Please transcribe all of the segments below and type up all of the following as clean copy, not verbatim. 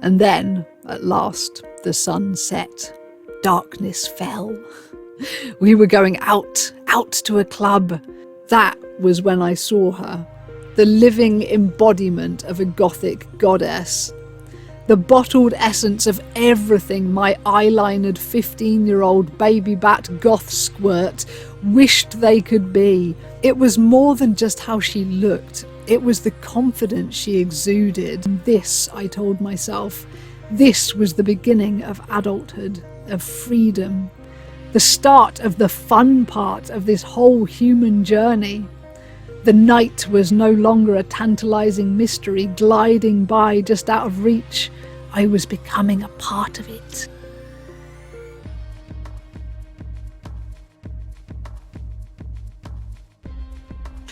And then, at last, the sun set. Darkness fell. We were going out to a club. That was when I saw her, the living embodiment of a Gothic goddess. The bottled essence of everything my eyelinered 15-year-old Babybat goth squirt wished they could be. It was more than just how she looked. It was the confidence she exuded. This, I told myself, this was the beginning of adulthood, of freedom. The start of the fun part of this whole human journey. The night was no longer a tantalizing mystery gliding by just out of reach. I was becoming a part of it.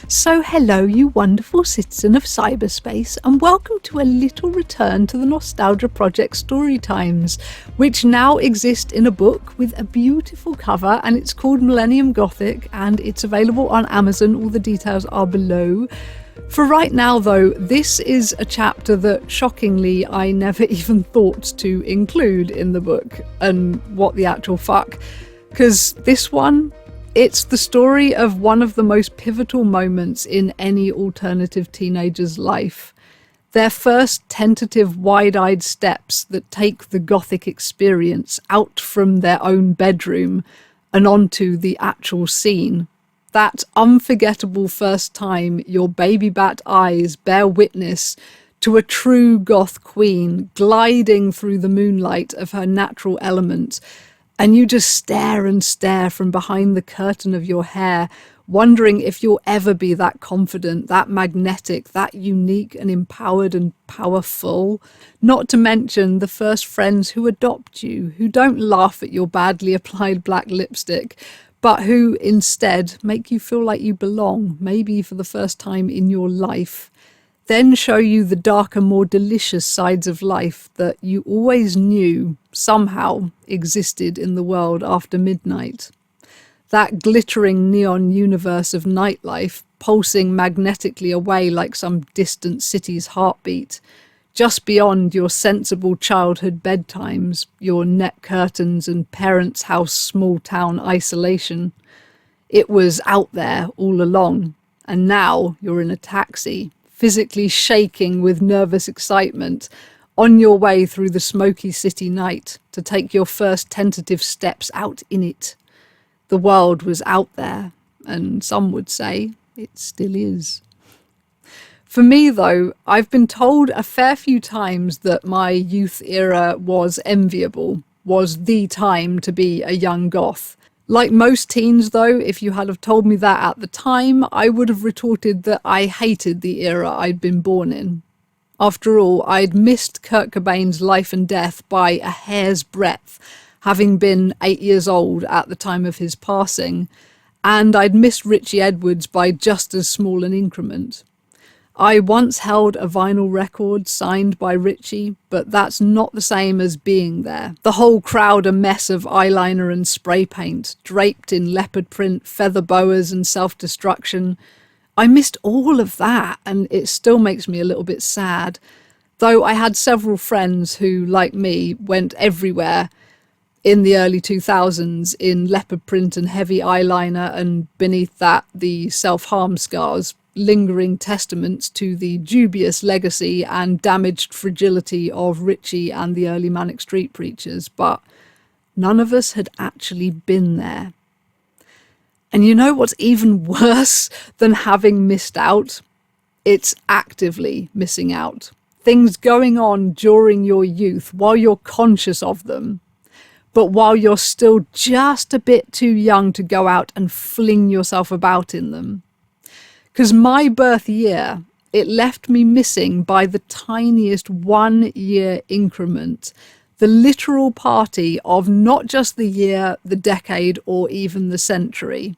So hello, you wonderful citizen of cyberspace, and welcome to a little return to the Nostalgia Project Storytimes, which now exist in a book with a beautiful cover, and it's called Millennium Gothic, and it's available on Amazon. All the details are below. For right now, though, this is a chapter that, shockingly, I never even thought to include in the book, and what the actual fuck, because this one, it's the story of one of the most pivotal moments in any alternative teenager's life. Their first tentative wide-eyed steps that take the Gothic experience out from their own bedroom and onto the actual scene. That unforgettable first time your Babybat eyes bear witness to a true goth queen gliding through the moonlight of her natural element, and you just stare and stare from behind the curtain of your hair, wondering if you'll ever be that confident, that magnetic, that unique and empowered and powerful. Not to mention the first friends who adopt you, who don't laugh at your badly applied black lipstick, but who instead make you feel like you belong, maybe for the first time in your life. Then show you the darker, more delicious sides of life that you always knew somehow existed in the world after midnight. That glittering neon universe of nightlife pulsing magnetically away like some distant city's heartbeat, just beyond your sensible childhood bedtimes, your net curtains and parents' house small town isolation. It was out there all along, and now you're in a taxi, physically shaking with nervous excitement, on your way through the smoky city night to take your first tentative steps out in it. The world was out there, and some would say it still is. For me, though, I've been told a fair few times that my youth era was enviable, was the time to be a young goth. Like most teens, though, if you had have told me that at the time, I would have retorted that I hated the era I'd been born in. After all, I'd missed Kurt Cobain's life and death by a hair's breadth, having been 8 years old at the time of his passing, and I'd missed Richie Edwards by just as small an increment. I once held a vinyl record signed by Richie, but that's not the same as being there. The whole crowd a mess of eyeliner and spray paint, draped in leopard print, feather boas and self-destruction. I missed all of that, and it still makes me a little bit sad. Though I had several friends who, like me, went everywhere in the early 2000s in leopard print and heavy eyeliner, and beneath that the self-harm scars, lingering testaments to the dubious legacy and damaged fragility of Richie and the early Manic Street Preachers, but none of us had actually been there. And you know what's even worse than having missed out? It's actively missing out. Things going on during your youth while you're conscious of them, but while you're still just a bit too young to go out and fling yourself about in them. Because my birth year, it left me missing by the tiniest 1 year increment, the literal party of not just the year, the decade, or even the century.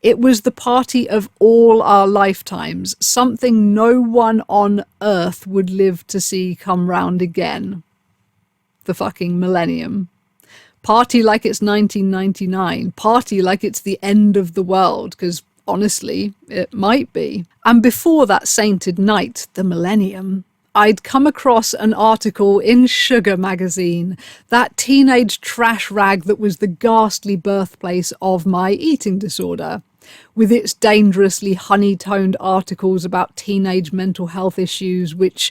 It was the party of all our lifetimes, something no one on earth would live to see come round again. The fucking millennium. Party like it's 1999. Party like it's the end of the world, because honestly, it might be. And before that sainted night, the millennium, I'd come across an article in Sugar magazine, that teenage trash rag that was the ghastly birthplace of my eating disorder, with its dangerously honey-toned articles about teenage mental health issues, which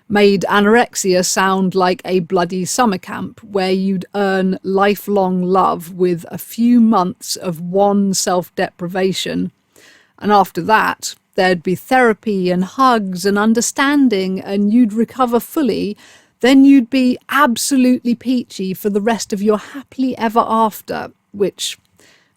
made anorexia sound like a bloody summer camp where you'd earn lifelong love with a few months of one self-deprivation. And after that, there'd be therapy and hugs and understanding, and you'd recover fully. Then you'd be absolutely peachy for the rest of your happily ever after, which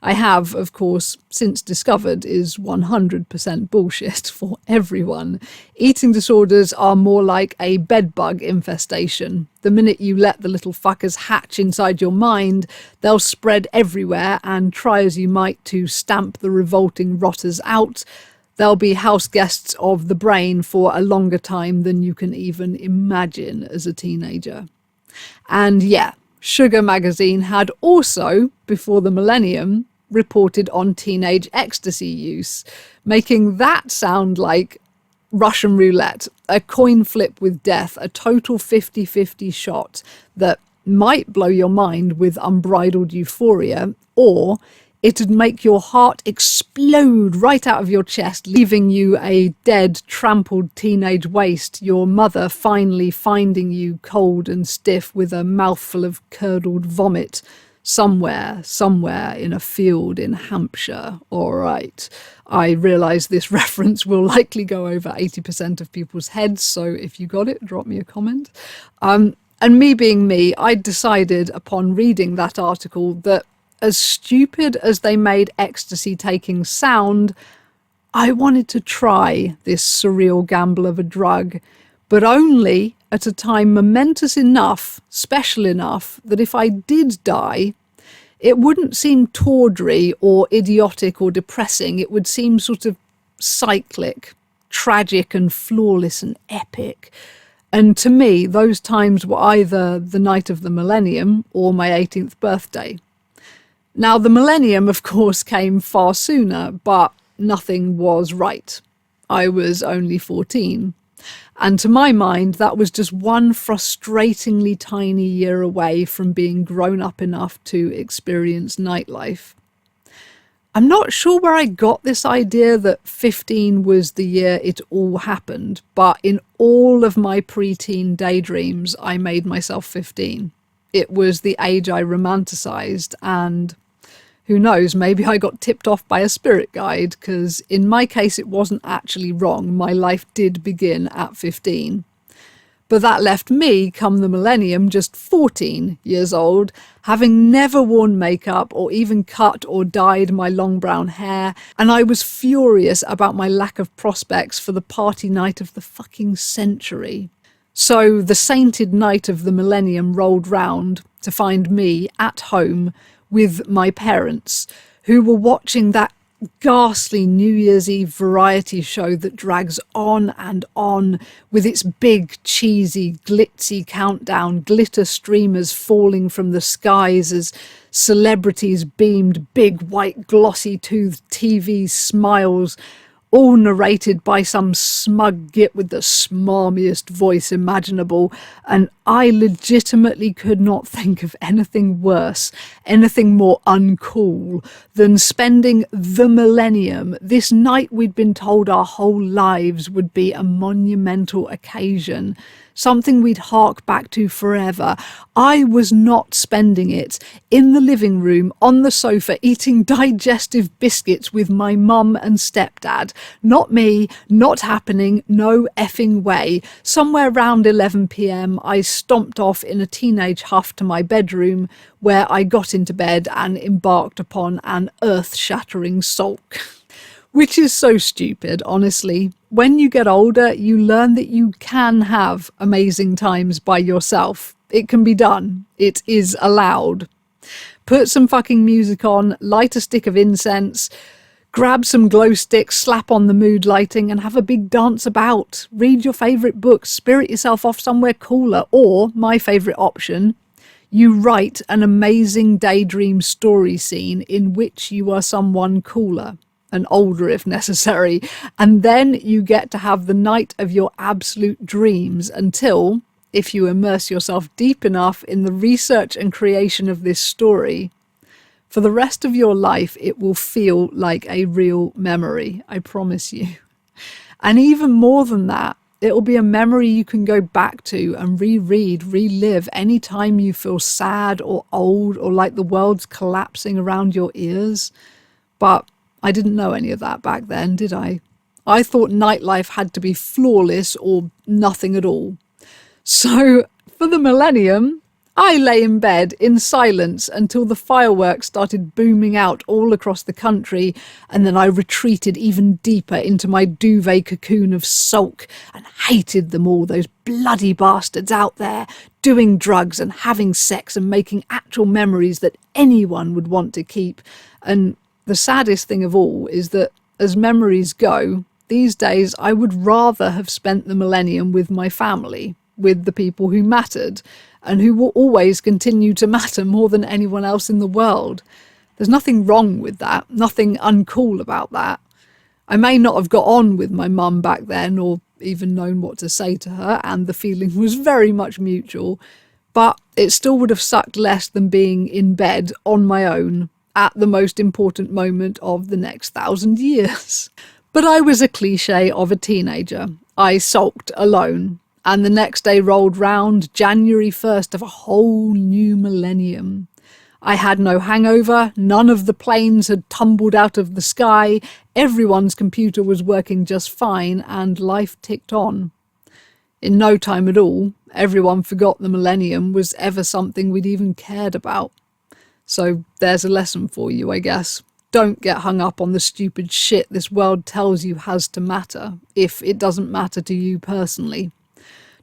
I have, of course, since discovered is 100% bullshit for everyone. Eating disorders are more like a bedbug infestation. The minute you let the little fuckers hatch inside your mind, they'll spread everywhere, and try as you might to stamp the revolting rotters out, they'll be house guests of the brain for a longer time than you can even imagine as a teenager. And yeah, Sugar magazine had also, before the millennium, reported on teenage ecstasy use, making that sound like Russian roulette, a coin flip with death, a total 50-50 shot that might blow your mind with unbridled euphoria, or it'd make your heart explode right out of your chest, leaving you a dead, trampled teenage waste, your mother finally finding you cold and stiff with a mouthful of curdled vomit somewhere in a field in Hampshire. All right. I realise this reference will likely go over 80% of people's heads, so if you got it, drop me a comment. And me being me, I decided upon reading that article that as stupid as they made ecstasy taking sound, I wanted to try this surreal gamble of a drug, but only at a time momentous enough, special enough, that if I did die, it wouldn't seem tawdry or idiotic or depressing. It would seem sort of cyclic, tragic and flawless and epic. And to me, those times were either the night of the millennium or my 18th birthday. Now, the millennium, of course, came far sooner, but nothing was right. I was only 14. And to my mind, that was just one frustratingly tiny year away from being grown up enough to experience nightlife. I'm not sure where I got this idea that 15 was the year it all happened, but in all of my preteen daydreams, I made myself 15. It was the age I romanticised, and who knows, maybe I got tipped off by a spirit guide, because in my case it wasn't actually wrong. My life did begin at 15. But that left me, come the millennium, just 14 years old, having never worn makeup or even cut or dyed my long brown hair, and I was furious about my lack of prospects for the party night of the fucking century. So the sainted night of the millennium rolled round to find me at home with my parents, who were watching that ghastly New Year's Eve variety show that drags on and on with its big, cheesy, glitzy countdown, glitter streamers falling from the skies as celebrities beamed big, white, glossy-toothed TV smiles, all narrated by some smug git with the smarmiest voice imaginable, and I legitimately could not think of anything worse, anything more uncool, than spending the millennium, this night we'd been told our whole lives would be a monumental occasion, something we'd hark back to forever. I was not spending it in the living room, on the sofa, eating digestive biscuits with my mum and stepdad. Not me, not happening, no effing way. Somewhere round 11 p.m, I stomped off in a teenage huff to my bedroom, where I got into bed and embarked upon an earth-shattering sulk. Which is so stupid, honestly. When you get older, you learn that you can have amazing times by yourself. It can be done. It is allowed. Put some fucking music on, light a stick of incense, grab some glow sticks, slap on the mood lighting and have a big dance about. Read your favourite books, spirit yourself off somewhere cooler, or, my favourite option, you write an amazing daydream story scene in which you are someone cooler. and older if necessary, and then you get to have the night of your absolute dreams until, if you immerse yourself deep enough in the research and creation of this story, for the rest of your life it will feel like a real memory, I promise you. And even more than that, it'll be a memory you can go back to and reread, relive anytime you feel sad or old or like the world's collapsing around your ears. But I didn't know any of that back then, did I? I thought Nightlife had to be flawless or nothing at all. So for the millennium, I lay in bed in silence until the fireworks started booming out all across the country, and then I retreated even deeper into my duvet cocoon of sulk and hated them all, those bloody bastards out there, doing drugs and having sex and making actual memories that anyone would want to keep. And the saddest thing of all is that, as memories go, these days I would rather have spent the millennium with my family, with the people who mattered, and who will always continue to matter more than anyone else in the world. There's nothing wrong with that, nothing uncool about that. I may not have got on with my mum back then, or even known what to say to her, and the feeling was very much mutual, but it still would have sucked less than being in bed on my own at the most important moment of the next 1,000 years. But I was a cliche of a teenager. I sulked alone. And the next day rolled round, January 1st of a whole new millennium. I had no hangover, none of the planes had tumbled out of the sky, everyone's computer was working just fine, and life ticked on. In no time at all, everyone forgot the millennium was ever something we'd even cared about. So there's a lesson for you, I guess. Don't get hung up on the stupid shit this world tells you has to matter, if it doesn't matter to you personally.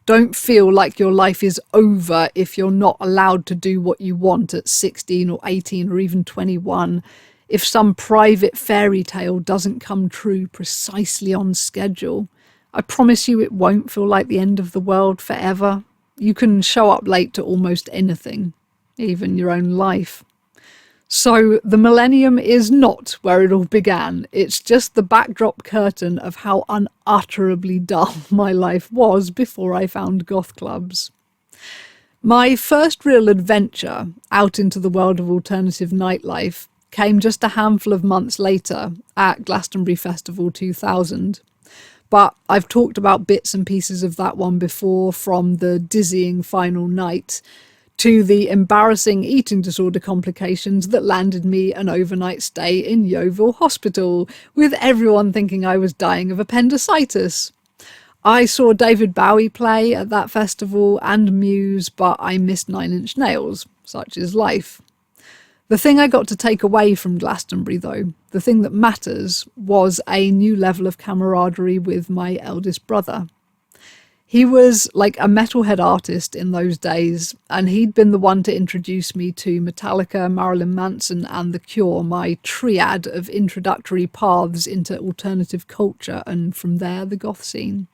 Don't feel like your life is over if you're not allowed to do what you want at 16 or 18 or even 21. If some private fairy tale doesn't come true precisely on schedule, I promise you it won't feel like the end of the world forever. You can show up late to almost anything, even your own life. So the millennium is not where it all began. It's just the backdrop curtain of how unutterably dull my life was before I found goth clubs. My first real adventure out into the world of alternative nightlife came just a handful of months later at Glastonbury Festival 2000. But I've talked about bits and pieces of that one before, from the dizzying final night to the embarrassing eating disorder complications that landed me an overnight stay in Yeovil Hospital, with everyone thinking I was dying of appendicitis. I saw David Bowie play at that festival and Muse, but I missed Nine Inch Nails. Such is life. The thing I got to take away from Glastonbury, though, the thing that matters, was a new level of camaraderie with my eldest brother. He was like a metalhead artist in those days, and he'd been the one to introduce me to Metallica, Marilyn Manson and The Cure, my triad of introductory paths into alternative culture, and from there the goth scene.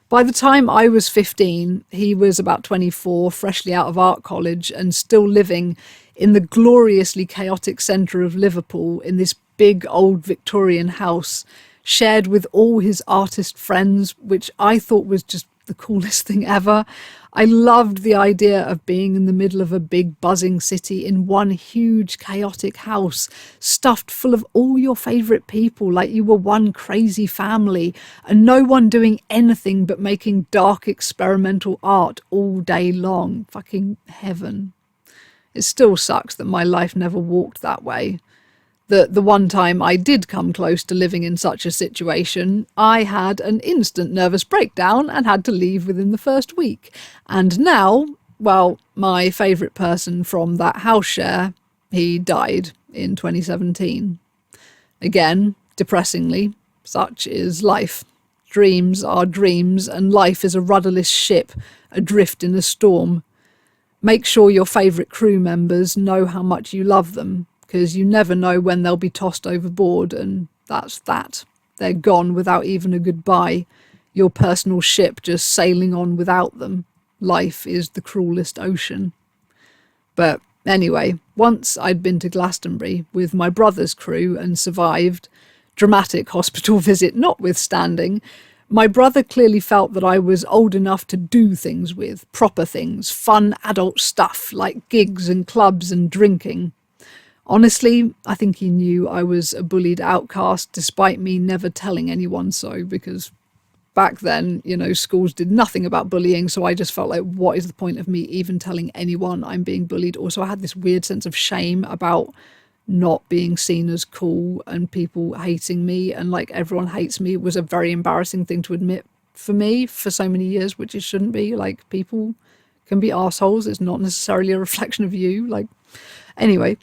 By the time I was 15, he was about 24, freshly out of art college, and still living in the gloriously chaotic centre of Liverpool in this big old Victorian house, shared with all his artist friends, which I thought was just the coolest thing ever. I loved the idea of being in the middle of a big buzzing city in one huge chaotic house, stuffed full of all your favourite people like you were one crazy family, and no one doing anything but making dark experimental art all day long. Fucking heaven. It still sucks that my life never walked that way. The one time I did come close to living in such a situation, I had an instant nervous breakdown and had to leave within the first week. And now, well, my favourite person from that house share, he died in 2017. Again, depressingly, such is life. Dreams are dreams, and life is a rudderless ship adrift in a storm. Make sure your favourite crew members know how much you love them, because you never know when they'll be tossed overboard, and that's that. They're gone without even a goodbye. Your personal ship just sailing on without them. Life is the cruelest ocean. But anyway, once I'd been to Glastonbury with my brother's crew and survived, Dramatic hospital visit notwithstanding, my brother clearly felt that I was old enough to do things with, proper things, fun adult stuff like gigs and clubs and drinking. Honestly, I think he knew I was a bullied outcast despite me never telling anyone so, because back then, schools did nothing about bullying, so I just felt like, what is the point of me even telling anyone I'm being bullied? Also, I had this weird sense of shame about not being seen as cool and people hating me, and like everyone hates me was a very embarrassing thing to admit for me for so many years, which it shouldn't be. Like, people can be assholes. It's not necessarily a reflection of you. Like, anyway,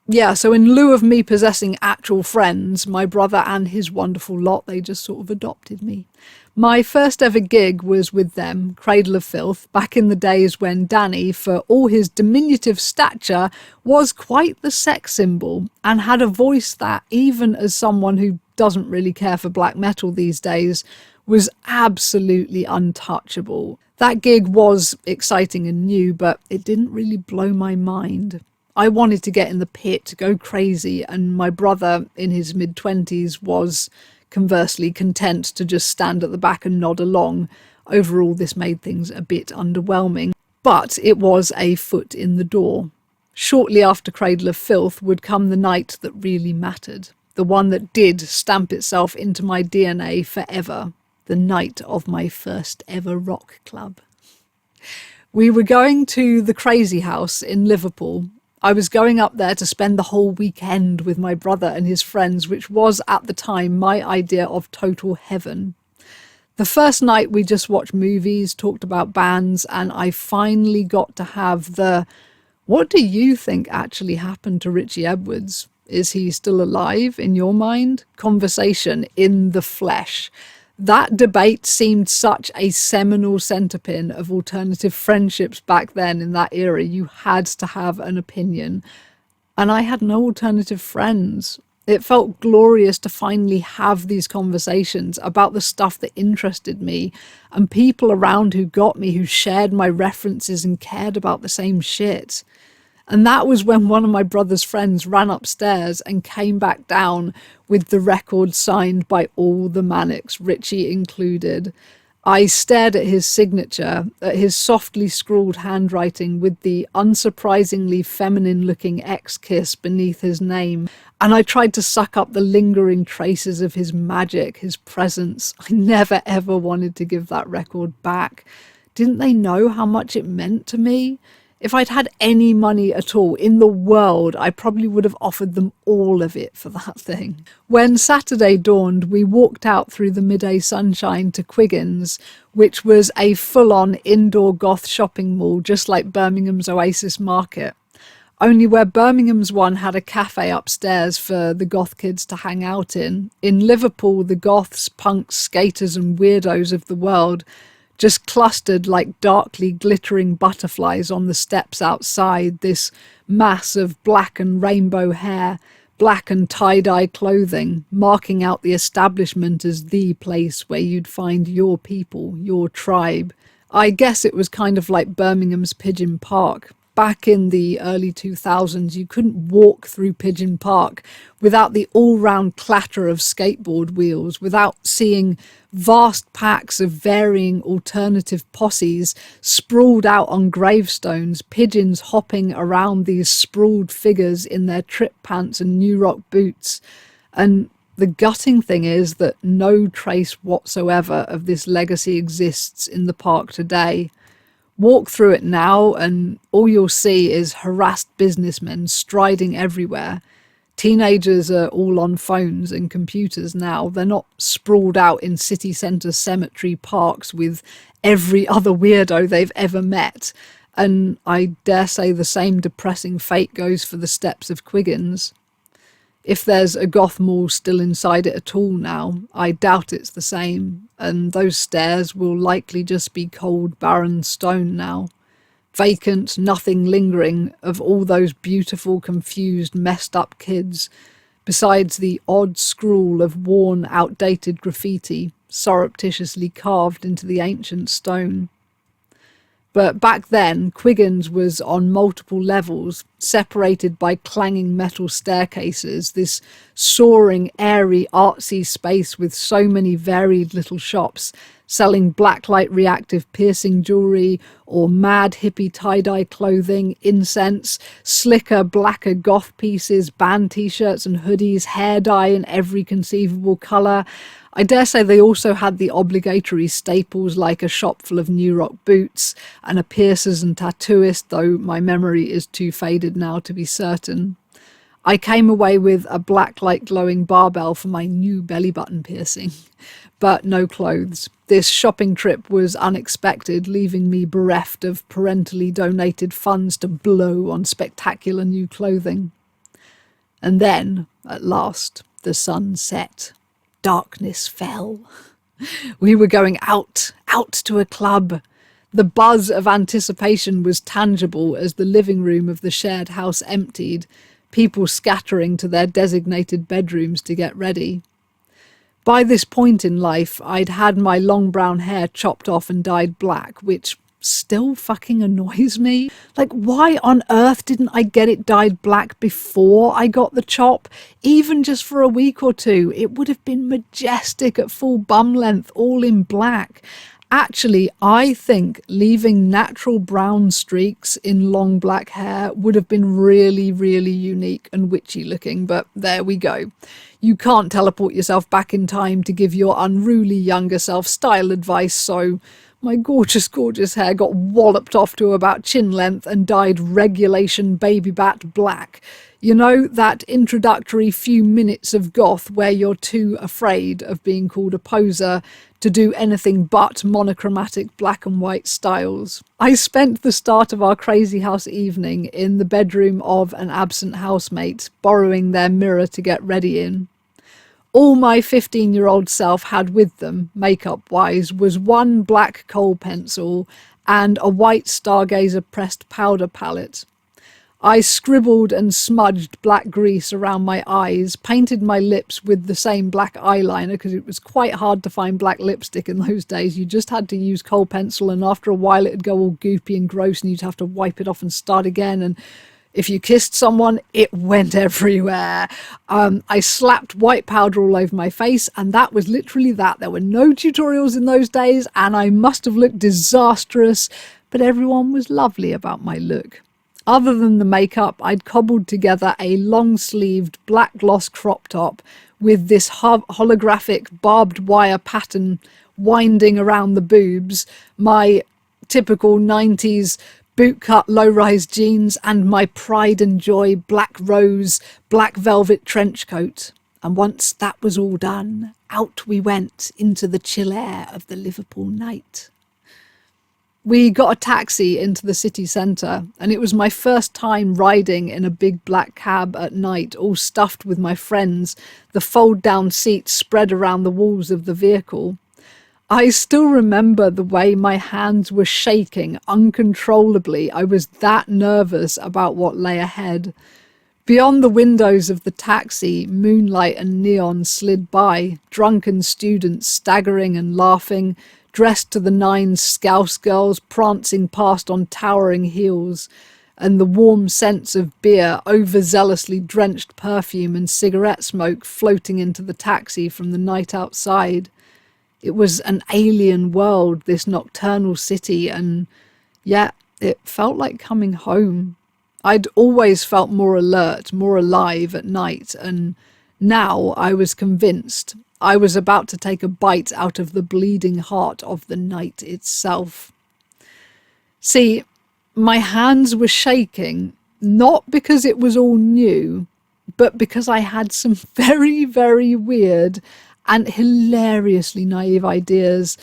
yeah, so in lieu of me possessing actual friends, my brother and his wonderful lot, they just sort of adopted me. My first ever gig was with them, Cradle of Filth, back in the days when Danny, for all his diminutive stature, was quite the sex symbol and had a voice that, even as someone who doesn't really care for black metal these days, was absolutely untouchable. That gig was exciting and new, but it didn't really blow my mind. I wanted to get in the pit, go crazy, and my brother in his mid-20s was conversely content to just stand at the back and nod along. Overall, this made things a bit underwhelming, but it was a foot in the door. Shortly after Cradle of Filth would come the night that really mattered, the one that did stamp itself into my DNA forever, the night of my first ever rock club. We were going to the Crazy House in Liverpool. I was going up there to spend the whole weekend with my brother and his friends, which was at the time my idea of total heaven. The first night we just watched movies, talked about bands, and I finally got to have the, what do you think actually happened to Richie Edwards? Is he still alive in your mind? Conversation in the flesh. That debate seemed such a seminal centerpin of alternative friendships back then in that era. You had to have an opinion. And I had no alternative friends. It felt glorious to finally have these conversations about the stuff that interested me and people around who got me, who shared my references and cared about the same shit. And that was when one of my brother's friends ran upstairs and came back down with the record signed by all the Manics, Richie included. I stared at his signature, at his softly scrawled handwriting with the unsurprisingly feminine-looking X-kiss beneath his name, and I tried to suck up the lingering traces of his magic, his presence. I never ever wanted to give that record back. Didn't they know how much it meant to me? If I'd had any money at all in the world, I probably would have offered them all of it for that thing. When Saturday dawned, we walked out through the midday sunshine to Quiggins, which was a full-on indoor goth shopping mall, just like Birmingham's Oasis Market. Only where Birmingham's one had a cafe upstairs for the goth kids to hang out in. In Liverpool, the goths, punks, skaters and weirdos of the world just clustered like darkly glittering butterflies on the steps outside, this mass of black and rainbow hair, black and tie-dye clothing, marking out the establishment as the place where you'd find your people, your tribe. I guess it was kind of like Birmingham's Pigeon Park. Back in the early 2000s, you couldn't walk through Pigeon Park without the all-round clatter of skateboard wheels, without seeing vast packs of varying alternative posses sprawled out on gravestones, pigeons hopping around these sprawled figures in their trip pants and New Rock boots. And the gutting thing is that no trace whatsoever of this legacy exists in the park today. Walk through it now and all you'll see is harassed businessmen striding everywhere. Teenagers are all on phones and computers now. They're not sprawled out in city centre cemetery parks with every other weirdo they've ever met. And I dare say the same depressing fate goes for the steps of Quiggins. If there's a goth mall still inside it at all now, I doubt it's the same, and those stairs will likely just be cold, barren stone now. Vacant, nothing lingering of all those beautiful, confused, messed up kids, besides the odd scrawl of worn, outdated graffiti surreptitiously carved into the ancient stone. But back then, Quiggins was on multiple levels. separated by clanging metal staircases, this soaring, airy, artsy space with so many varied little shops selling blacklight reactive piercing jewelry or mad hippie tie-dye clothing, incense, slicker, blacker goth pieces, band t-shirts and hoodies, hair dye in every conceivable colour. I dare say they also had the obligatory staples like a shop full of New Rock boots and a piercers and tattooist, though my memory is too faded now to be certain. I came away with a blacklight glowing barbell for my new belly button piercing, but no clothes. This shopping trip was unexpected, leaving me bereft of parentally donated funds to blow on spectacular new clothing. And then, at last, the sun set. Darkness fell. We were going out to a club. The buzz of anticipation was tangible as the living room of the shared house emptied, people scattering to their designated bedrooms to get ready. By this point in life, I'd had my long brown hair chopped off and dyed black, which still fucking annoys me. Like, why on earth didn't I get it dyed black before I got the chop? Even just for a week or two, it would have been majestic at full bum length, all in black. Actually, I think leaving natural brown streaks in long black hair would have been really, really unique and witchy looking, but there we go. You can't teleport yourself back in time to give your unruly younger self style advice, so my gorgeous, gorgeous hair got walloped off to about chin length and dyed regulation Babybat black. You know, that introductory few minutes of goth where you're too afraid of being called a poser to do anything but monochromatic black and white styles. I spent the start of our crazy house evening in the bedroom of an absent housemate, borrowing their mirror to get ready in. All my 15-year-old self had with them, makeup-wise, was one black kohl pencil and a white Stargazer pressed powder palette. I scribbled and smudged black grease around my eyes, painted my lips with the same black eyeliner because it was quite hard to find black lipstick in those days. You just had to use kohl pencil, and after a while it'd go all goopy and gross and you'd have to wipe it off and start again. And if you kissed someone, it went everywhere. I slapped white powder all over my face, and that was literally that. There were no tutorials in those days, and I must have looked disastrous, but everyone was lovely about my look. Other than the makeup, I'd cobbled together a long-sleeved black gloss crop top with this holographic barbed wire pattern winding around the boobs, my typical 90s bootcut low-rise jeans, and my pride and joy black rose, black velvet trench coat. And once that was all done, out we went into the chill air of the Liverpool night. We got a taxi into the city centre, and it was my first time riding in a big black cab at night, all stuffed with my friends, the fold-down seats spread around the walls of the vehicle. I still remember the way my hands were shaking uncontrollably. I was that nervous about what lay ahead. Beyond the windows of the taxi, moonlight and neon slid by, drunken students staggering and laughing, dressed to the nines scouse girls prancing past on towering heels, and the warm scents of beer, overzealously drenched perfume and cigarette smoke floating into the taxi from the night outside. It was an alien world, this nocturnal city, and yet it felt like coming home. I'd always felt more alert, more alive at night, and now I was convinced I was about to take a bite out of the bleeding heart of the night itself. See, my hands were shaking, not because it was all new, but because I had some very, very weird and hilariously naive ideas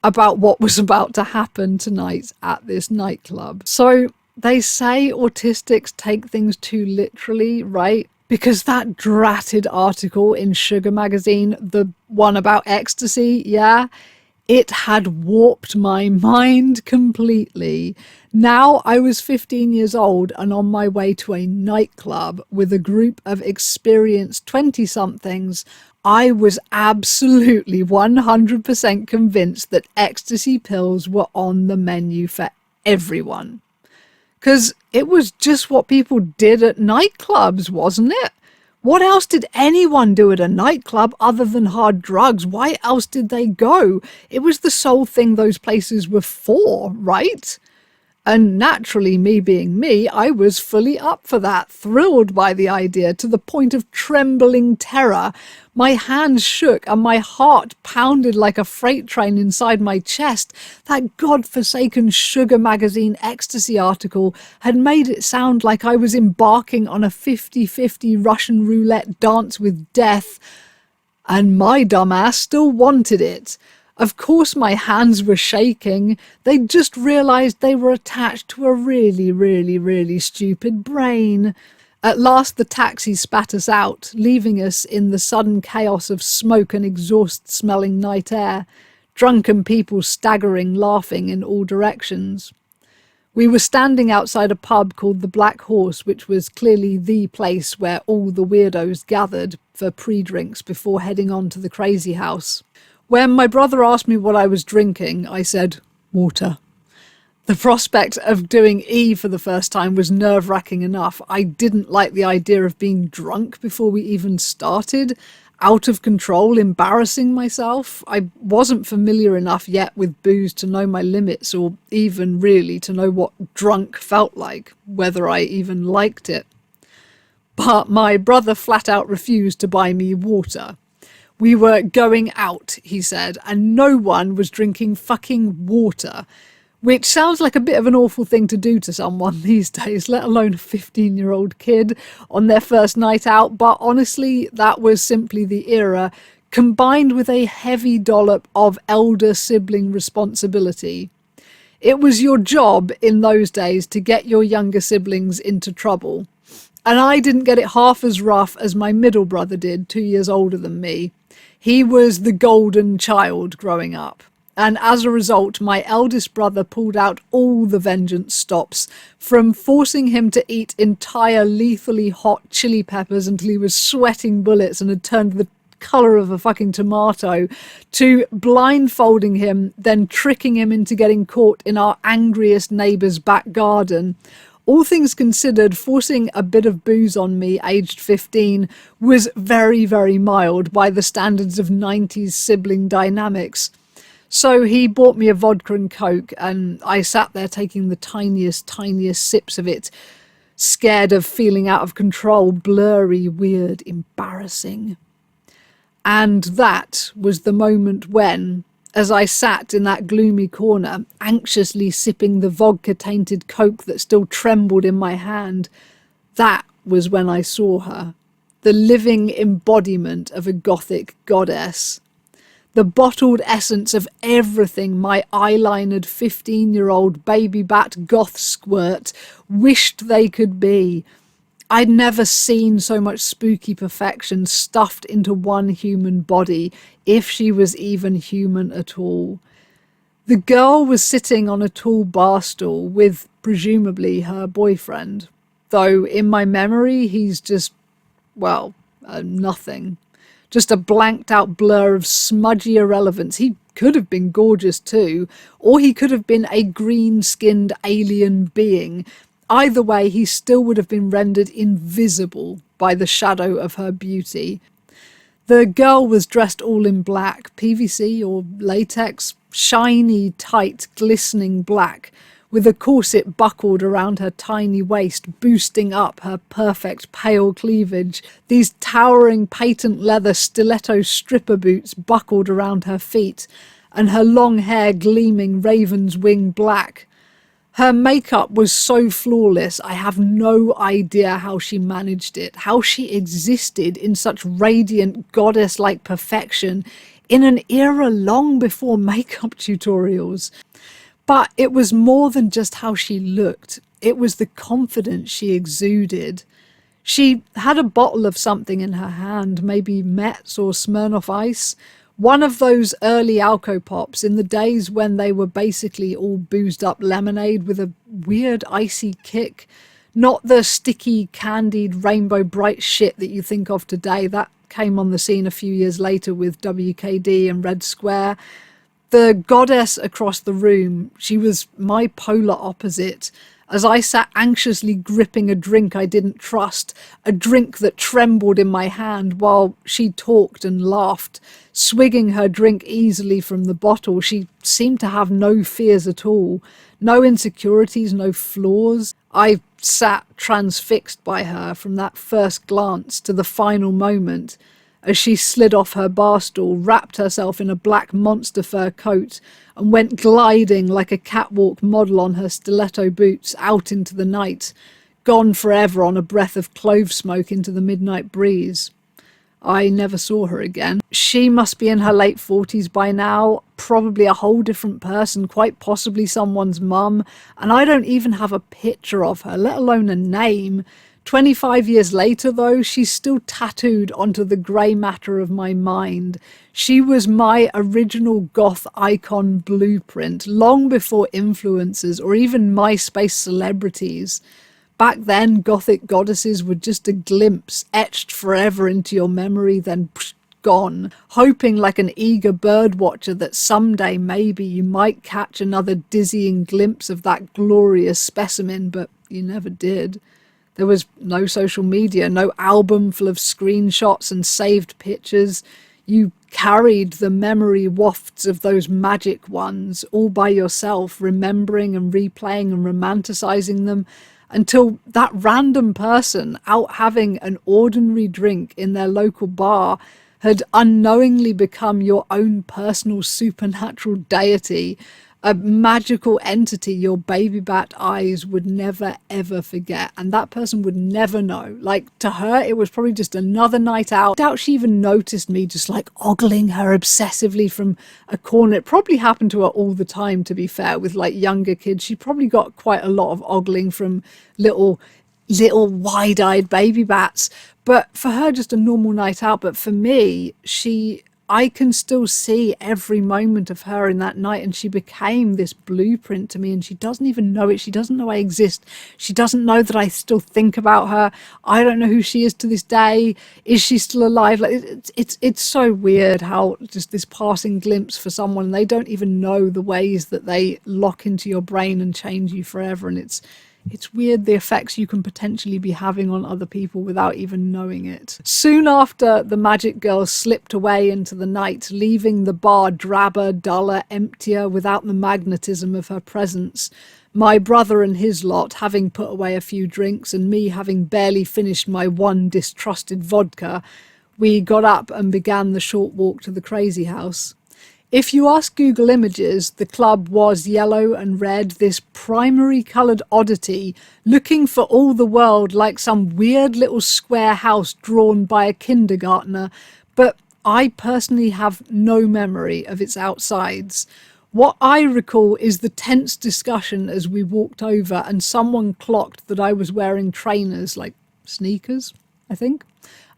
about what was about to happen tonight at this nightclub. So they say autistics take things too literally, right? Because that dratted article in Sugar magazine, the one about ecstasy, yeah, it had warped my mind completely. Now I was 15 years old and on my way to a nightclub with a group of experienced 20-somethings. I was absolutely 100% convinced that ecstasy pills were on the menu for everyone. Because it was just what people did at nightclubs, wasn't it? What else did anyone do at a nightclub other than hard drugs? Why else did they go? It was the sole thing those places were for, right? And naturally, me being me, I was fully up for that, thrilled by the idea to the point of trembling terror. My hands shook and my heart pounded like a freight train inside my chest. That godforsaken Sugar Magazine ecstasy article had made it sound like I was embarking on a 50-50 Russian roulette dance with death. And my dumbass still wanted it. Of course my hands were shaking. They'd just realised they were attached to a really, really, really stupid brain. At last the taxi spat us out, leaving us in the sudden chaos of smoke and exhaust-smelling night air, drunken people staggering, laughing in all directions. We were standing outside a pub called the Black Horse, which was clearly the place where all the weirdos gathered for pre-drinks before heading on to the crazy house. When my brother asked me what I was drinking, I said, water. The prospect of doing E for the first time was nerve-wracking enough. I didn't like the idea of being drunk before we even started, out of control, embarrassing myself. I wasn't familiar enough yet with booze to know my limits, or even really to know what drunk felt like, whether I even liked it. But my brother flat out refused to buy me water. We were going out, he said, and no one was drinking fucking water, which sounds like a bit of an awful thing to do to someone these days, let alone a 15-year-old kid on their first night out. But honestly, that was simply the era, combined with a heavy dollop of elder sibling responsibility. It was your job in those days to get your younger siblings into trouble. And I didn't get it half as rough as my middle brother did, 2 years older than me. He was the golden child growing up. And as a result, my eldest brother pulled out all the vengeance stops, from forcing him to eat entire lethally hot chili peppers until he was sweating bullets and had turned the colour of a fucking tomato, to blindfolding him, then tricking him into getting caught in our angriest neighbour's back garden. All things considered, forcing a bit of booze on me, aged 15, was very, very mild by the standards of 90s sibling dynamics. So he bought me a vodka and coke, and I sat there taking the tiniest sips of it, scared of feeling out of control, blurry, weird, embarrassing. And that was the moment when, as I sat in that gloomy corner, anxiously sipping the vodka-tainted coke that still trembled in my hand, that was when I saw her, the living embodiment of a Gothic goddess. The bottled essence of everything my eyelinered 15-year-old Babybat goth squirt wished they could be. I'd never seen so much spooky perfection stuffed into one human body, if she was even human at all. The girl was sitting on a tall bar stool with, presumably, her boyfriend, though in my memory he's just, well, nothing. Just a blanked out blur of smudgy irrelevance. He could have been gorgeous too, or he could have been a green-skinned alien being. Either way, he still would have been rendered invisible by the shadow of her beauty. The girl was dressed all in black, PVC or latex, shiny, tight, glistening black, with a corset buckled around her tiny waist, boosting up her perfect pale cleavage, these towering patent leather stiletto stripper boots buckled around her feet, and her long hair gleaming raven's wing black. Her makeup was so flawless, I have no idea how she managed it, how she existed in such radiant goddess-like perfection in an era long before makeup tutorials. But it was more than just how she looked. It was the confidence she exuded. She had a bottle of something in her hand, maybe Metz or Smirnoff Ice, one of those early Alco Pops in the days when they were basically all boozed up lemonade with a weird icy kick. Not the sticky, candied, rainbow bright shit that you think of today. That came on the scene a few years later with WKD and Red Square. The goddess across the room, she was my polar opposite, as I sat anxiously gripping a drink I didn't trust, a drink that trembled in my hand while she talked and laughed, swigging her drink easily from the bottle. She seemed to have no fears at all, no insecurities, no flaws. I sat transfixed by her from that first glance to the final moment, as she slid off her bar stool, wrapped herself in a black monster fur coat, and went gliding like a catwalk model on her stiletto boots out into the night, gone forever on a breath of clove smoke into the midnight breeze. I never saw her again. She must be in her late 40s by now, probably a whole different person, quite possibly someone's mum, and I don't even have a picture of her, let alone a name. 25 years later, though, she's still tattooed onto the grey matter of my mind. She was my original goth icon blueprint, long before influencers or even MySpace celebrities. Back then, gothic goddesses were just a glimpse, etched forever into your memory, then gone, hoping like an eager bird watcher that someday maybe you might catch another dizzying glimpse of that glorious specimen, but you never did. There was no social media, no album full of screenshots and saved pictures. You carried the memory wafts of those magic ones all by yourself, remembering and replaying and romanticizing them, until that random person out having an ordinary drink in their local bar had unknowingly become your own personal supernatural deity, a magical entity your Babybat eyes would never ever forget, and that person would never know. Like, to her it was probably just another night out. I doubt she even noticed me just like ogling her obsessively from a corner. It probably happened to her all the time, to be fair, with like younger kids. She probably got quite a lot of ogling from little wide-eyed Babybats, but for her just a normal night out. But for me, I can still see every moment of her in that night, and she became this blueprint to me, and she doesn't even know it. She doesn't know I exist. She doesn't know that I still think about her. I don't know who she is to this day. Is she still alive? Like, it's so weird how just this passing glimpse for someone, they don't even know the ways that they lock into your brain and change you forever. And it's weird the effects you can potentially be having on other people without even knowing it. Soon after, the magic girl slipped away into the night, leaving the bar drabber, duller, emptier, without the magnetism of her presence. My brother and his lot having put away a few drinks, and me having barely finished my one distrusted vodka, we got up and began the short walk to the crazy house. If you ask Google Images, the club was yellow and red, this primary coloured oddity, looking for all the world like some weird little square house drawn by a kindergartner, but I personally have no memory of its outsides. What I recall is the tense discussion as we walked over and someone clocked that I was wearing trainers, like sneakers, I think,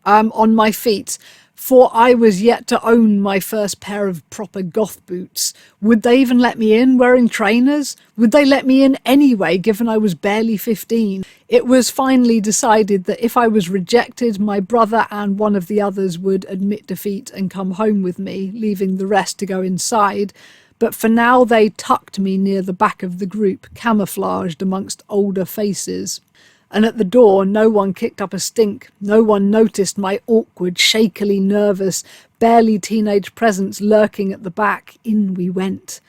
on my feet. For I was yet to own my first pair of proper goth boots. Would they even let me in wearing trainers? Would they let me in anyway, given I was barely 15? It was finally decided that if I was rejected, my brother and one of the others would admit defeat and come home with me, leaving the rest to go inside. But for now they tucked me near the back of the group, camouflaged amongst older faces. And at the door, no one kicked up a stink. No one noticed my awkward, shakily nervous, barely teenage presence lurking at the back. In we went.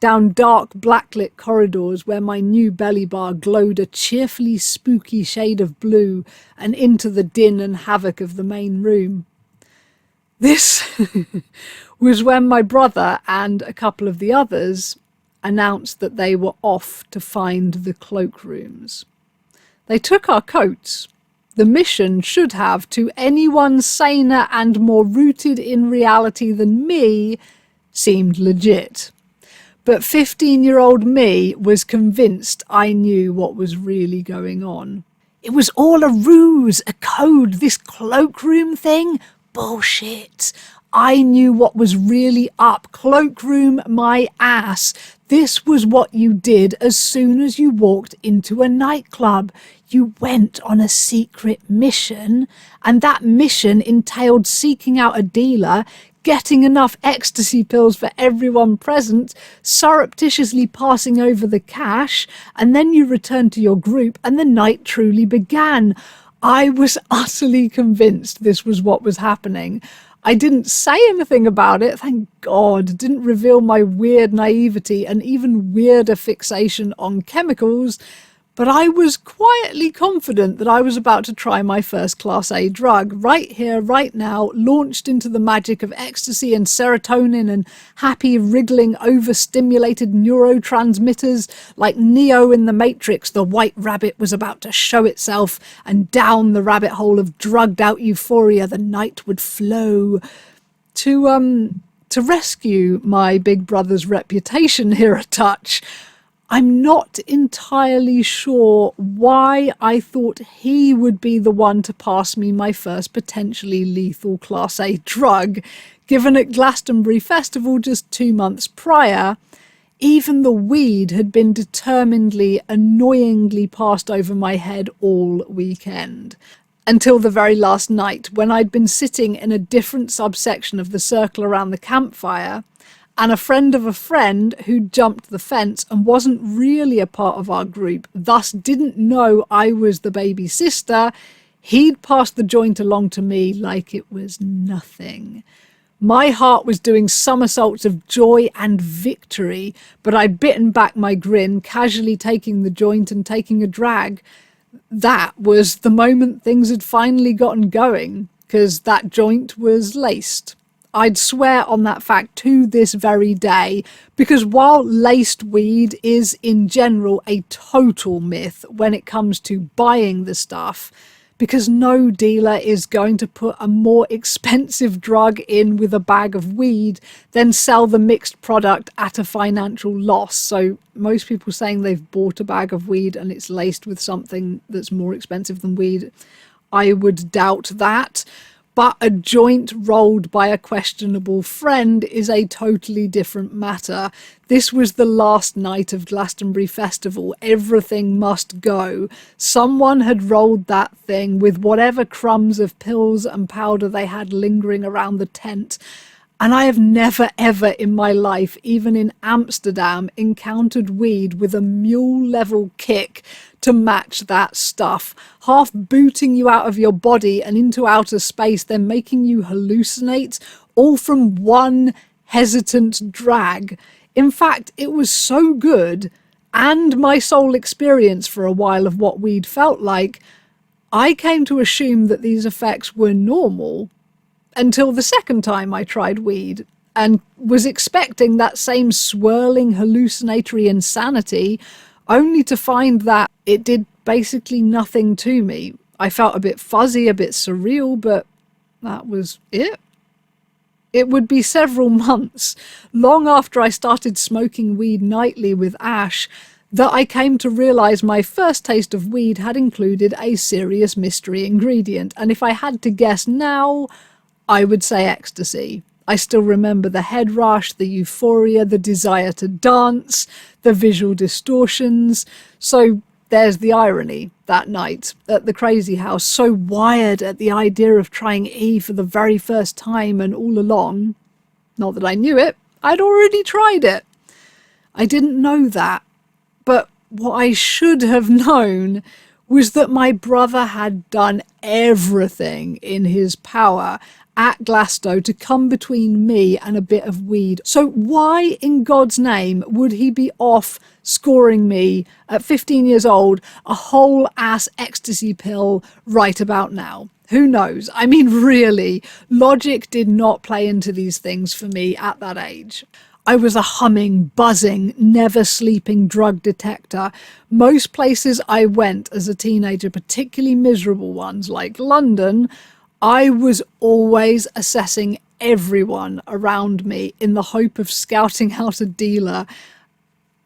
Down dark, blacklit corridors where my new belly bar glowed a cheerfully spooky shade of blue, and into the din and havoc of the main room. This was when my brother and a couple of the others announced that they were off to find the cloakrooms. They took our coats. The mission should have, to anyone saner and more rooted in reality than me, seemed legit. But 15-year-old me was convinced I knew what was really going on. It was all a ruse, a code, this cloakroom thing? Bullshit. I knew what was really up. Cloakroom my ass. This was what you did as soon as you walked into a nightclub. You went on a secret mission, and that mission entailed seeking out a dealer, getting enough ecstasy pills for everyone present, surreptitiously passing over the cash, and then you return to your group and the night truly began. I was utterly convinced this was what was happening. I didn't say anything about it, thank God, didn't reveal my weird naivety and even weirder fixation on chemicals, but I was quietly confident that I was about to try my first Class A drug, right here, right now, launched into the magic of ecstasy and serotonin and happy, wriggling, overstimulated neurotransmitters. Like Neo in the Matrix, the white rabbit was about to show itself, and down the rabbit hole of drugged-out euphoria the night would flow. To rescue my big brother's reputation here a touch, I'm not entirely sure why I thought he would be the one to pass me my first potentially lethal Class A drug, given at Glastonbury Festival just 2 months prior, even the weed had been determinedly, annoyingly passed over my head all weekend. Until the very last night, when I'd been sitting in a different subsection of the circle around the campfire, and a friend of a friend who jumped the fence and wasn't really a part of our group, thus didn't know I was the baby sister, he'd passed the joint along to me like it was nothing. My heart was doing somersaults of joy and victory, but I'd bitten back my grin, casually taking the joint and taking a drag. That was the moment things had finally gotten going, because that joint was laced. I'd swear on that fact to this very day, because while laced weed is in general a total myth when it comes to buying the stuff, because no dealer is going to put a more expensive drug in with a bag of weed than sell the mixed product at a financial loss. So most people saying they've bought a bag of weed and it's laced with something that's more expensive than weed, I would doubt that. But a joint rolled by a questionable friend is a totally different matter. This was the last night of Glastonbury Festival. Everything must go. Someone had rolled that thing with whatever crumbs of pills and powder they had lingering around the tent. And I have never ever in my life, even in Amsterdam, encountered weed with a mule-level kick to match that stuff, half booting you out of your body and into outer space, then making you hallucinate, all from one hesitant drag. In fact, it was so good, and my sole experience for a while of what weed felt like, I came to assume that these effects were normal until the second time I tried weed, and was expecting that same swirling hallucinatory insanity, only to find that it did basically nothing to me. I felt a bit fuzzy, a bit surreal, but that was it. It would be several months, long after I started smoking weed nightly with Ash, that I came to realise my first taste of weed had included a serious mystery ingredient, and if I had to guess now, I would say ecstasy. I still remember the head rush, the euphoria, the desire to dance, the visual distortions. So there's the irony that night at the Crazy House, so wired at the idea of trying E for the very first time, and all along, not that I knew it, I'd already tried it. I didn't know that, but what I should have known was that my brother had done everything in his power at Glasto to come between me and a bit of weed. So why in God's name would he be off scoring me at 15 years old a whole ass ecstasy pill right about now? Who knows? I mean, really, logic did not play into these things for me at that age. I was a humming, buzzing, never sleeping drug detector. Most places I went as a teenager, particularly miserable ones like London, I was always assessing everyone around me in the hope of scouting out a dealer.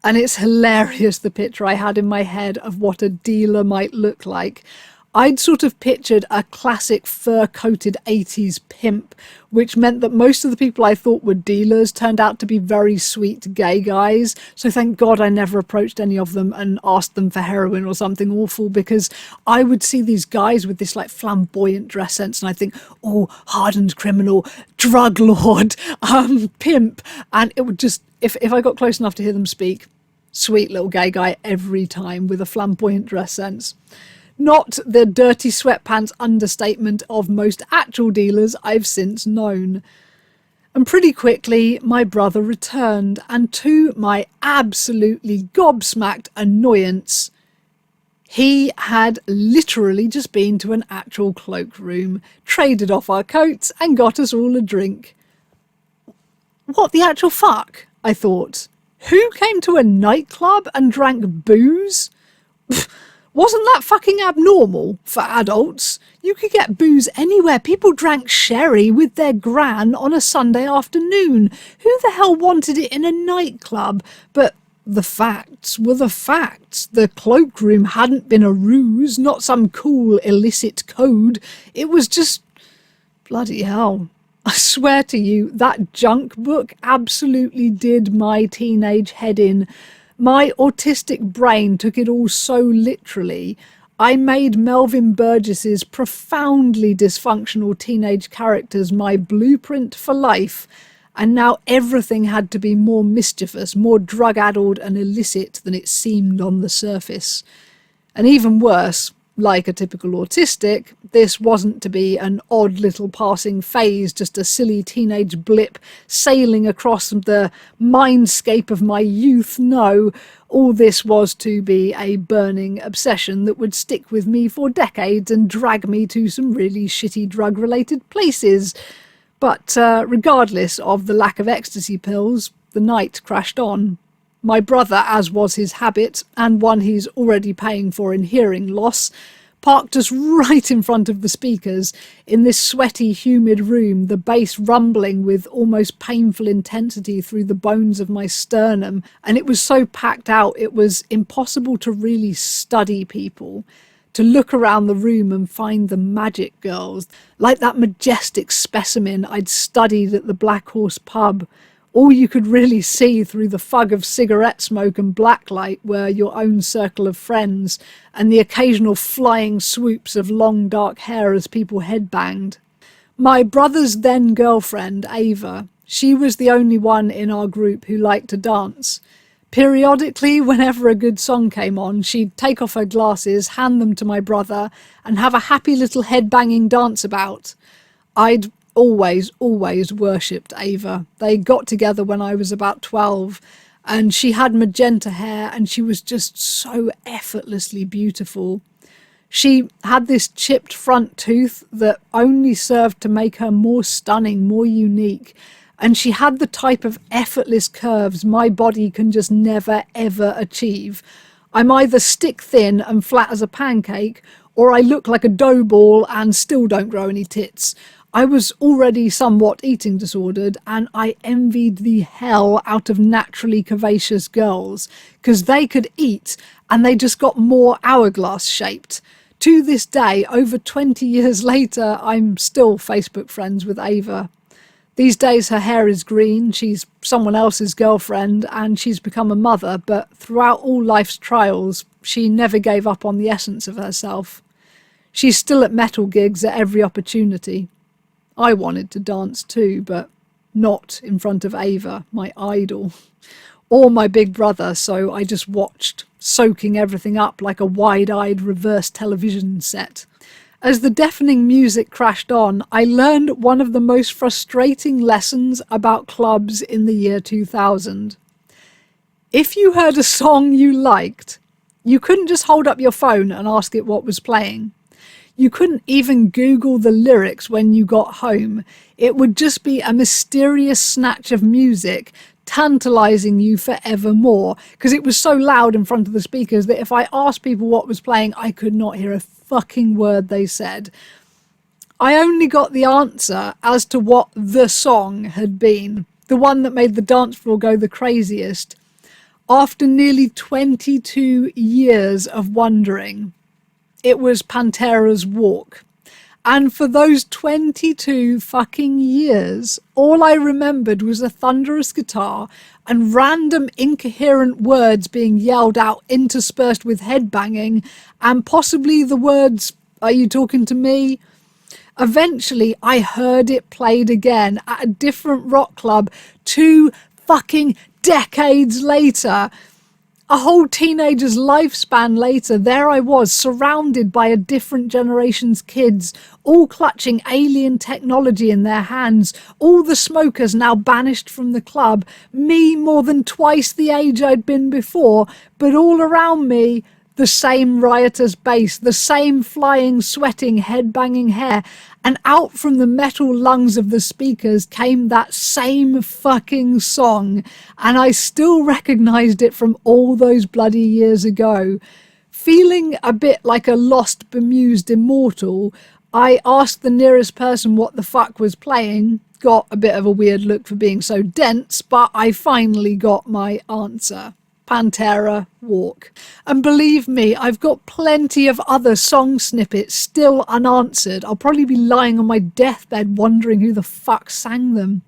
And it's hilarious, the picture I had in my head of what a dealer might look like. I'd sort of pictured a classic fur-coated 80s pimp, which meant that most of the people I thought were dealers turned out to be very sweet gay guys. So thank God I never approached any of them and asked them for heroin or something awful, because I would see these guys with this like flamboyant dress sense and I'd think, oh, hardened criminal, drug lord, pimp. And it would just, if I got close enough to hear them speak, sweet little gay guy every time with a flamboyant dress sense. Not the dirty sweatpants understatement of most actual dealers I've since known. And pretty quickly, my brother returned, and to my absolutely gobsmacked annoyance, he had literally just been to an actual cloakroom, traded off our coats, and got us all a drink. What the actual fuck? I thought. Who came to a nightclub and drank booze? Wasn't that fucking abnormal for adults? You could get booze anywhere. People drank sherry with their gran on a Sunday afternoon. Who the hell wanted it in a nightclub? But the facts were the facts. The cloakroom hadn't been a ruse, not some cool illicit code. It was just... bloody hell. I swear to you, that junk book absolutely did my teenage head in. My autistic brain took it all so literally. I made Melvin Burgess's profoundly dysfunctional teenage characters my blueprint for life, and now everything had to be more mischievous, more drug-addled and illicit than it seemed on the surface. And even worse, like a typical autistic, this wasn't to be an odd little passing phase, just a silly teenage blip sailing across the mindscape of my youth. No, all this was to be a burning obsession that would stick with me for decades and drag me to some really shitty drug-related places. But regardless of the lack of ecstasy pills, the night crashed on. My brother, as was his habit, and one he's already paying for in hearing loss, parked us right in front of the speakers in this sweaty, humid room, the bass rumbling with almost painful intensity through the bones of my sternum, and it was so packed out it was impossible to really study people, to look around the room and find the magic girls, like that majestic specimen I'd studied at the Black Horse pub. All you could really see through the fug of cigarette smoke and blacklight were your own circle of friends and the occasional flying swoops of long dark hair as people headbanged. My brother's then girlfriend, Ava, she was the only one in our group who liked to dance. Periodically, whenever a good song came on, she'd take off her glasses, hand them to my brother, and have a happy little head-banging dance about. I'd always worshipped Ava. They got together when I was about 12, and she had magenta hair and she was just so effortlessly beautiful. She had this chipped front tooth that only served to make her more stunning, more unique, and she had the type of effortless curves my body can just never ever achieve. I'm either stick thin and flat as a pancake, or I look like a dough ball and still don't grow any tits. I was already somewhat eating disordered, and I envied the hell out of naturally curvaceous girls, because they could eat and they just got more hourglass shaped. To this day, over 20 years later, I'm still Facebook friends with Ava. These days her hair is green, she's someone else's girlfriend, and she's become a mother, but throughout all life's trials, she never gave up on the essence of herself. She's still at metal gigs at every opportunity. I wanted to dance too, but not in front of Ava, my idol, or my big brother, so I just watched, soaking everything up like a wide-eyed reverse television set. As the deafening music crashed on, I learned one of the most frustrating lessons about clubs in the year 2000. If you heard a song you liked, you couldn't just hold up your phone and ask it what was playing. You couldn't even Google the lyrics when you got home. It would just be a mysterious snatch of music tantalizing you forevermore, because it was so loud in front of the speakers that if I asked people what was playing, I could not hear a fucking word they said. I only got the answer as to what the song had been, the one that made the dance floor go the craziest, after nearly 22 years of wondering. It was Pantera's Walk. And for those 22 fucking years, all I remembered was a thunderous guitar and random incoherent words being yelled out interspersed with headbanging, and possibly the words, "Are you talking to me?" Eventually, I heard it played again at a different rock club 2 fucking decades later. A whole teenager's lifespan later, there I was, surrounded by a different generation's kids, all clutching alien technology in their hands, all the smokers now banished from the club, me more than twice the age I'd been before, but all around me, the same riotous bass, the same flying, sweating, head-banging hair, and out from the metal lungs of the speakers came that same fucking song, and I still recognised it from all those bloody years ago. Feeling a bit like a lost, bemused immortal, I asked the nearest person what the fuck was playing, got a bit of a weird look for being so dense, but I finally got my answer. Pantera Walk. And believe me, I've got plenty of other song snippets still unanswered. I'll probably be lying on my deathbed wondering who the fuck sang them.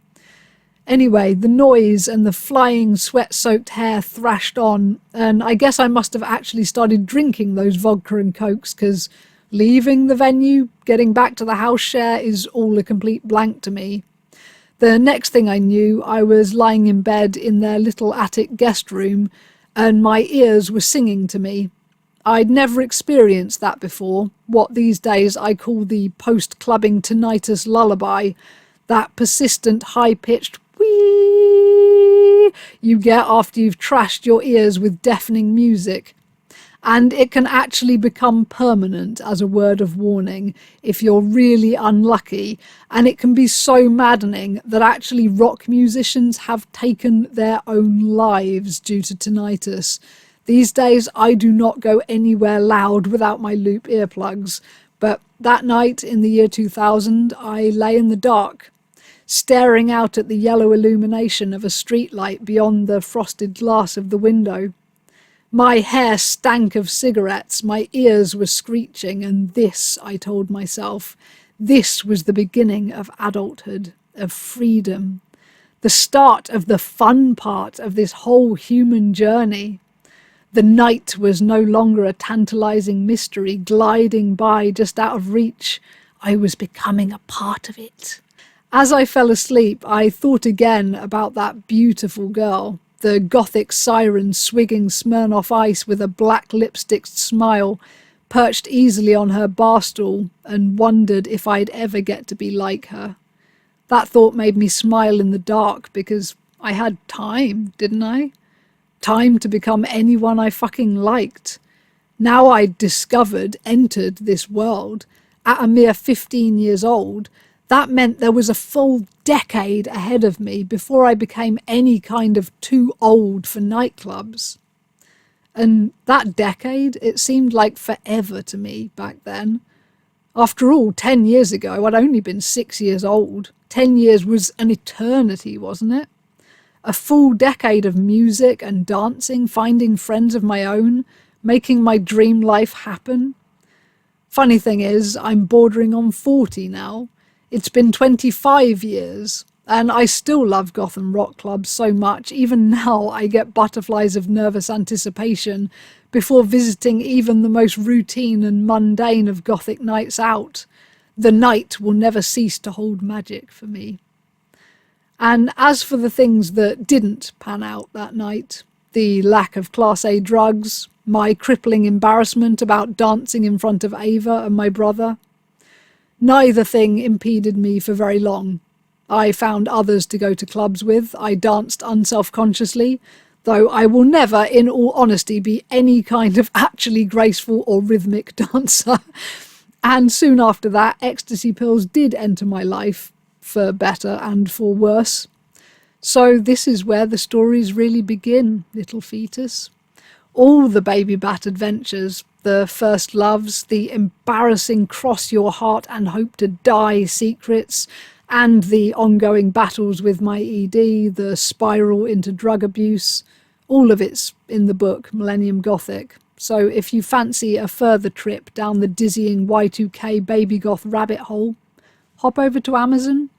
Anyway, the noise and the flying sweat-soaked hair thrashed on, and I guess I must have actually started drinking those vodka and cokes, because leaving the venue, getting back to the house share is all a complete blank to me. The next thing I knew, I was lying in bed in their little attic guest room, and my ears were singing to me. I'd never experienced that before, what these days I call the post-clubbing tinnitus lullaby, that persistent high-pitched whee you get after you've trashed your ears with deafening music. And it can actually become permanent as a word of warning if you're really unlucky, and it can be so maddening that actually rock musicians have taken their own lives due to tinnitus. These days I do not go anywhere loud without my loop earplugs, but that night in the year 2000 I lay in the dark, staring out at the yellow illumination of a streetlight beyond the frosted glass of the window. My hair stank of cigarettes, my ears were screeching, and this, I told myself, this was the beginning of adulthood, of freedom, the start of the fun part of this whole human journey. The night was no longer a tantalizing mystery gliding by just out of reach. I was becoming a part of it. As I fell asleep, I thought again about that beautiful girl, the gothic siren swigging Smirnoff Ice with a black lipsticked smile, perched easily on her bar stool, and wondered if I'd ever get to be like her. That thought made me smile in the dark, because I had time, didn't I? Time to become anyone I fucking liked. Now I'd entered this world, at a mere 15 years old, that meant there was a full decade ahead of me before I became any kind of too old for nightclubs. And that decade, it seemed like forever to me back then. After all, 10 years ago, I'd only been 6 years old. 10 years was an eternity, wasn't it? A full decade of music and dancing, finding friends of my own, making my dream life happen. Funny thing is, I'm bordering on 40 now. It's been 25 years, and I still love Gotham rock clubs so much. Even now I get butterflies of nervous anticipation before visiting even the most routine and mundane of Gothic nights out. The night will never cease to hold magic for me. And as for the things that didn't pan out that night, the lack of Class A drugs, my crippling embarrassment about dancing in front of Ava and my brother, neither thing impeded me for very long. I found others to go to clubs with. I danced unself-consciously, though I will never, in all honesty, be any kind of actually graceful or rhythmic dancer. And soon after that, ecstasy pills did enter my life, for better and for worse. So this is where the stories really begin, little fetus. All the Babybat adventures, the first loves, the embarrassing cross your heart and hope to die secrets, and the ongoing battles with my ED, the spiral into drug abuse, all of it's in the book Millennium Gothic. So if you fancy a further trip down the dizzying Y2K baby goth rabbit hole, hop over to Amazon.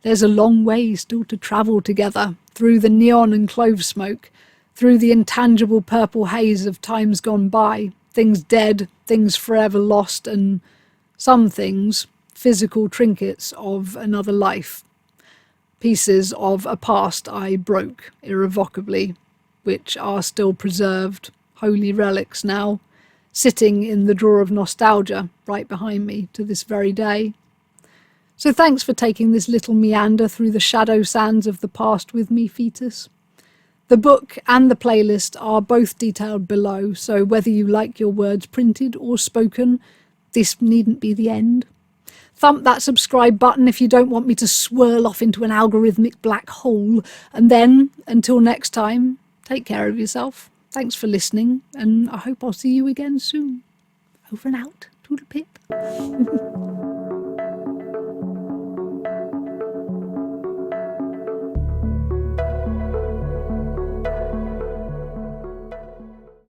There's a long way still to travel together, through the neon and clove smoke, through the intangible purple haze of times gone by, things dead, things forever lost, and some things, physical trinkets of another life. Pieces of a past I broke irrevocably, which are still preserved, holy relics now, sitting in the drawer of nostalgia right behind me to this very day. So thanks for taking this little meander through the shadow sands of the past with me, fetus. The book and the playlist are both detailed below, so whether you like your words printed or spoken, this needn't be the end. Thump that subscribe button if you don't want me to swirl off into an algorithmic black hole. And then, until next time, take care of yourself. Thanks for listening, and I hope I'll see you again soon. Over and out. Toodle pip.